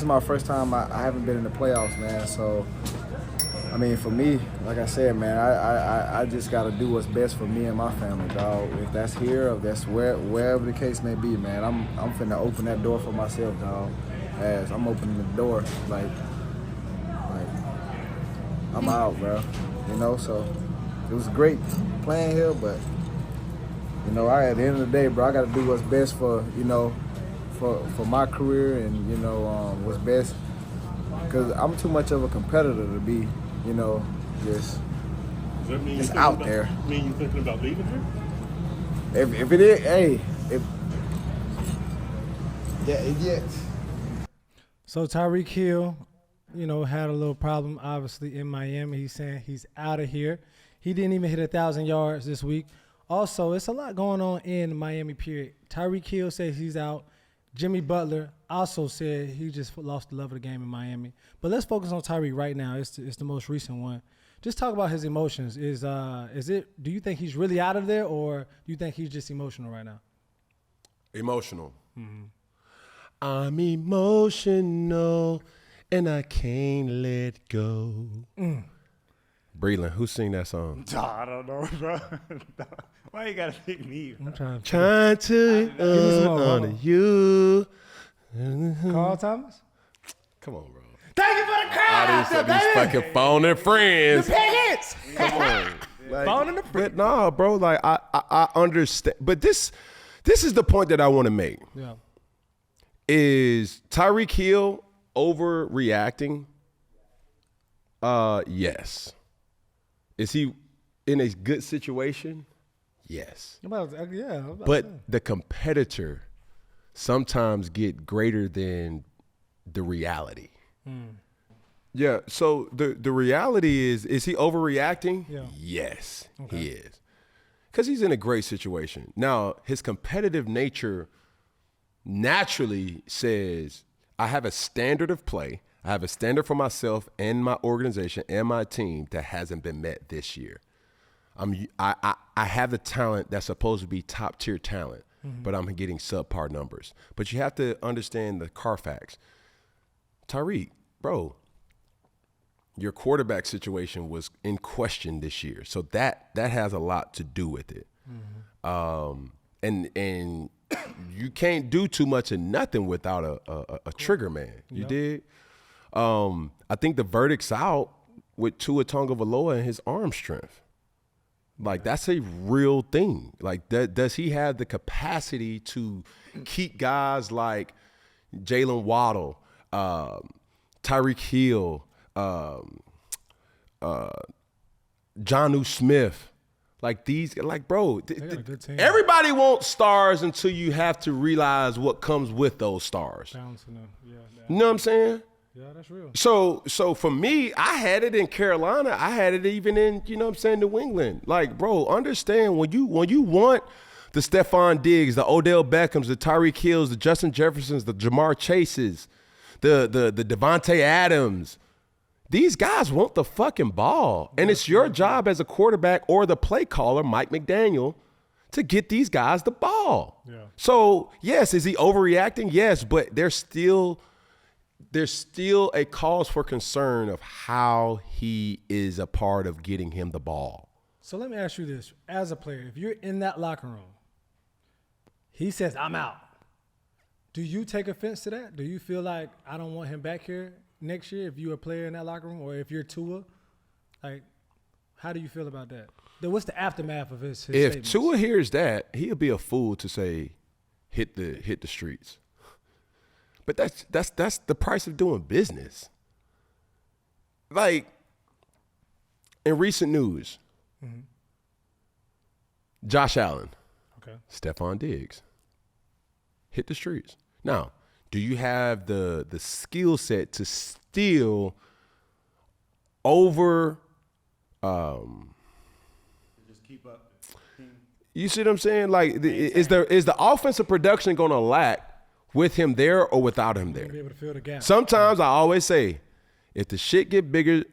is my first time I haven't been in the playoffs, man. So, I mean, for me, like I said, man, I just got to do what's best for me and my family, dog. If that's here or that's wherever the case may be, man, I'm finna open that door for myself, dog. As I'm opening the door, like I'm out, bro. You know, so it was great playing here, but you know, at the end of the day, bro, I got to do what's best for, you know, for my career and, you know, what's best. Because I'm too much of a competitor to be, you know, just out there. Mean you thinking about leaving here? If it is, hey, yeah. So Tyreek Hill, you know, had a little problem, obviously, in Miami. He's saying he's out of here. He didn't even hit 1,000 yards this week. Also, it's a lot going on in Miami, period. Tyreek Hill says he's out. Jimmy Butler also said he just lost the love of the game in Miami. But let's focus on Tyreek right now. It's the most recent one. Just talk about his emotions. Do you think he's really out of there, or do you think he's just emotional right now? Emotional. Mm-hmm. I'm emotional and I can't let go. Brelan, who sing that song? I don't know, bro. Why you gotta pick me? I'm trying to honor you. Carl Thomas? Come on, bro. Thank you for the crowd out there, baby. These fucking phone and friends. The Peggy. Come on. Like, Phone and the friends. but nah, bro. Like I understand, but this is the point that I want to make. Yeah. Is Tyreek Hill overreacting? Yes. Is he in a good situation? Yes. But the competitor sometimes get greater than the reality. Yeah, so the reality is he overreacting? Yeah. Yes, Okay. he is. Because he's in a great situation. Now, his competitive nature naturally says, I have a standard of play. I have a standard for myself and my organization and my team that hasn't been met this year. I have the talent that's supposed to be top tier talent, but I'm getting subpar numbers. But you have to understand the Carfax. Tyreek, bro, your quarterback situation was in question this year, so that has a lot to do with it. And you can't do too much of nothing without a trigger man. You dig? I think the verdict's out with Tua Tagovailoa and his arm strength. Like, that's a real thing. Like, does he have the capacity to keep guys like Jalen Waddle, Tyreek Hill, Jonnu Smith, like these, like, bro, got a good team. Everybody wants stars until you have to realize what comes with those stars. You know what I'm saying? Yeah, that's real. So for me, I had it in Carolina. I had it even in, you know what I'm saying, New England. Like, bro, understand when you want the Stephon Diggs, the Odell Beckhams, the Tyreek Hills, the Justin Jeffersons, the Jamar Chases, the Devontae Adams, these guys want the fucking ball. And it's your job as a quarterback or the play caller, Mike McDaniel, to get these guys the ball. Yeah. So, yes, is he overreacting? Yes, but there's still a cause for concern of how he is a part of getting him the ball. So let me ask you this. As a player, if you're in that locker room, he says, I'm out. Do you take offense to that? Do you feel like I don't want him back here next year if you're a player in that locker room, or if you're Tua? Like, how do you feel about that? What's the aftermath of his If statements? Tua hears that, he'll be a fool to say, hit the streets. But that's the price of doing business. Like, in recent news, Josh Allen, Stephon Diggs, hit the streets. Now, do you have the skill set to still over Just keep up. you see what I'm saying? Like, is the offensive production going to lack with him there or without him there? Be able to fill the gap. Sometimes I always say, if the shit gets bigger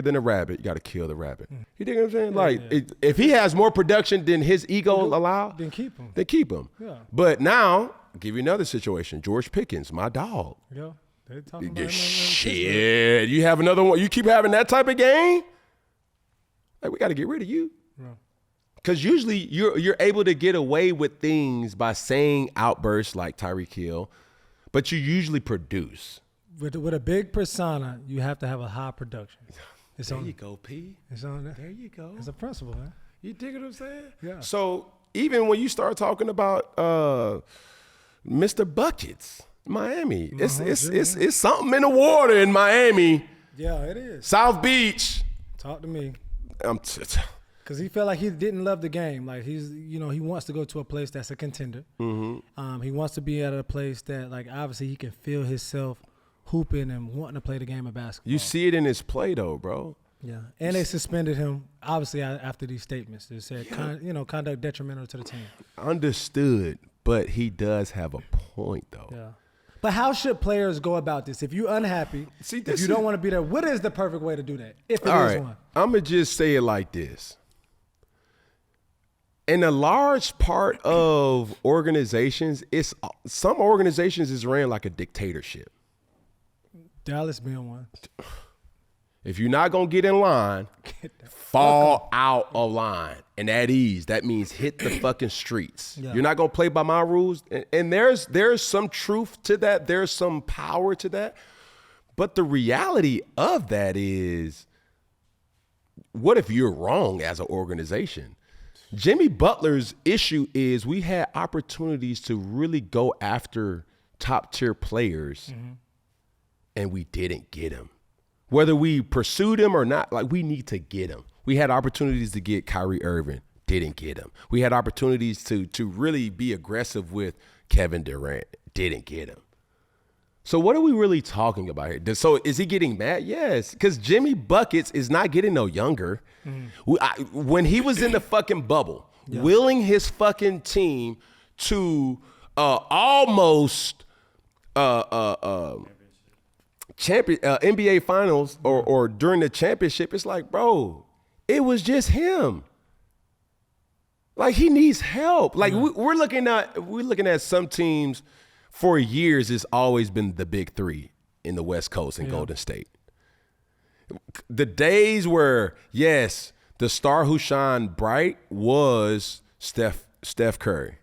than a rabbit, you got to kill the rabbit. You dig what I'm saying? If he has more production than his ego allow, Then keep him. then keep him. Yeah. But now I'll give you another situation. George Pickens, my dog. Yeah, they talking about him. Shit, you have another one. You keep having that type of game? Like, we got to get rid of you. Because usually you're able to get away with things by saying outbursts like Tyreek Hill, but you usually produce. With a big persona, you have to have a high production. It's There on, you go, P. It's on there. There you go. It's a principle, man. You dig what I'm saying? Yeah. So even when you start talking about Mr. Buckets, Miami, it's something in the water in Miami. Yeah, it is. South Beach. Talk to me. Because he felt like he didn't love the game. Like he wants to go to a place that's a contender. Mm-hmm. He wants to be at a place that, like, obviously he can feel himself hooping and wanting to play the game of basketball. You see it in his play, though, bro. Yeah, and they suspended him, obviously, after these statements. They said, conduct detrimental to the team. Understood, but he does have a point, though. Yeah. But how should players go about this? If you're unhappy, if you don't want to be there, what is the perfect way to do that, if it is one? I'm going to just say it like this. In a large part of organizations, some organizations is ran like a dictatorship. Dallas being one. If you're not going to get in line, fall out of line. And at ease, that means hit the fucking streets. Yeah. You're not going to play by my rules. And there's some truth to that. There's some power to that. But the reality of that is, what if you're wrong as an organization? Jimmy Butler's issue is we had opportunities to really go after top-tier players, and we didn't get them. Whether we pursued him or not, like, we need to get him. We had opportunities to get Kyrie Irving, didn't get him. We had opportunities to really be aggressive with Kevin Durant, didn't get him. So what are we really talking about here? So is he getting mad? Yes, because Jimmy Buckets is not getting no younger. When he was in the fucking bubble, willing his fucking team to almost NBA Finals or during the championship, it's like, bro, it was just him. Like, he needs help. Like, we're looking at some teams for years. It's always been the big three in the West Coast and Golden State. The days where, yes, the star who shined bright was Steph Curry.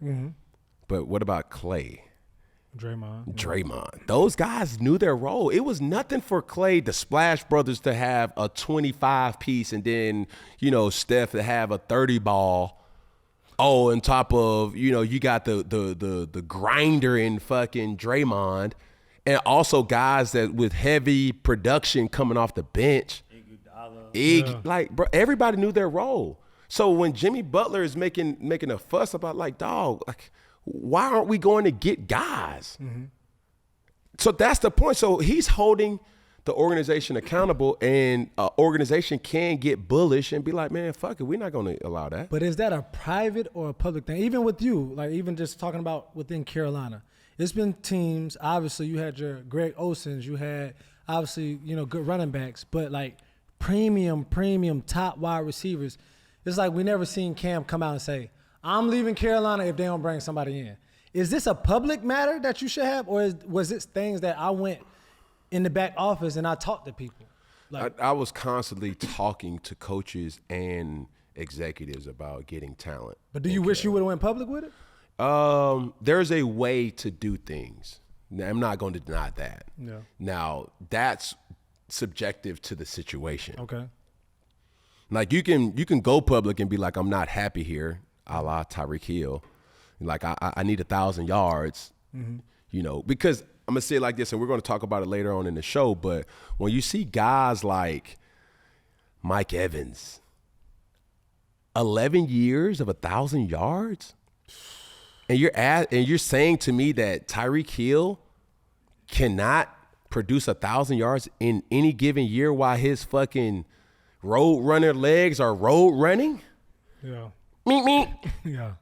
But what about Klay? Draymond. Those guys knew their role. It was nothing for Klay, the Splash Brothers, to have a 25 piece and then, Steph to have a 30 ball. Oh, on top of, you got the grinder in fucking Draymond, and also guys that with heavy production coming off the bench. Like, bro, everybody knew their role. So when Jimmy Butler is making a fuss about, like, dog, like, why aren't we going to get guys? So that's the point. So he's holding the organization accountable, and an organization can get bullish and be like, man, fuck it, we're not going to allow that. But is that a private or a public thing? Even with you, like, even just talking about within Carolina, it's been teams, obviously you had your Greg Olsons, you had obviously, good running backs, but like premium top wide receivers. It's like we never seen Cam come out and say, I'm leaving Carolina if they don't bring somebody in. Is this a public matter that you should have, or was it things that I went in the back office and I talked to people? Like, I was constantly talking to coaches and executives about getting talent. But do you wish you would have went public with it? There's a way to do things. Now, I'm not going to deny that. Yeah. Now, that's subjective to the situation. Okay. Like, you can go public and be like, I'm not happy here, a la Tyreek Hill. Like, I need 1,000 yards, because I'm going to say it like this, and we're going to talk about it later on in the show, but when you see guys like Mike Evans, 11 years of 1,000 yards, and you're saying to me that Tyreek Hill cannot produce 1,000 yards in any given year while his fucking road runner legs are road running? Yeah. Meet. Yeah.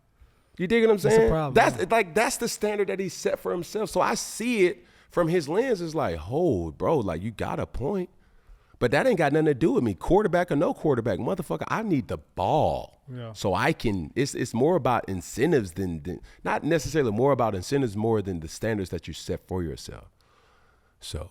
You dig what I'm saying? That's a problem. That's the standard that he set for himself. So I see it from his lens. It's like, hold, bro, like, you got a point. But that ain't got nothing to do with me. Quarterback or no quarterback, motherfucker, I need the ball. Yeah. So I can, it's more about incentives than, not necessarily more about incentives more than the standards that you set for yourself. So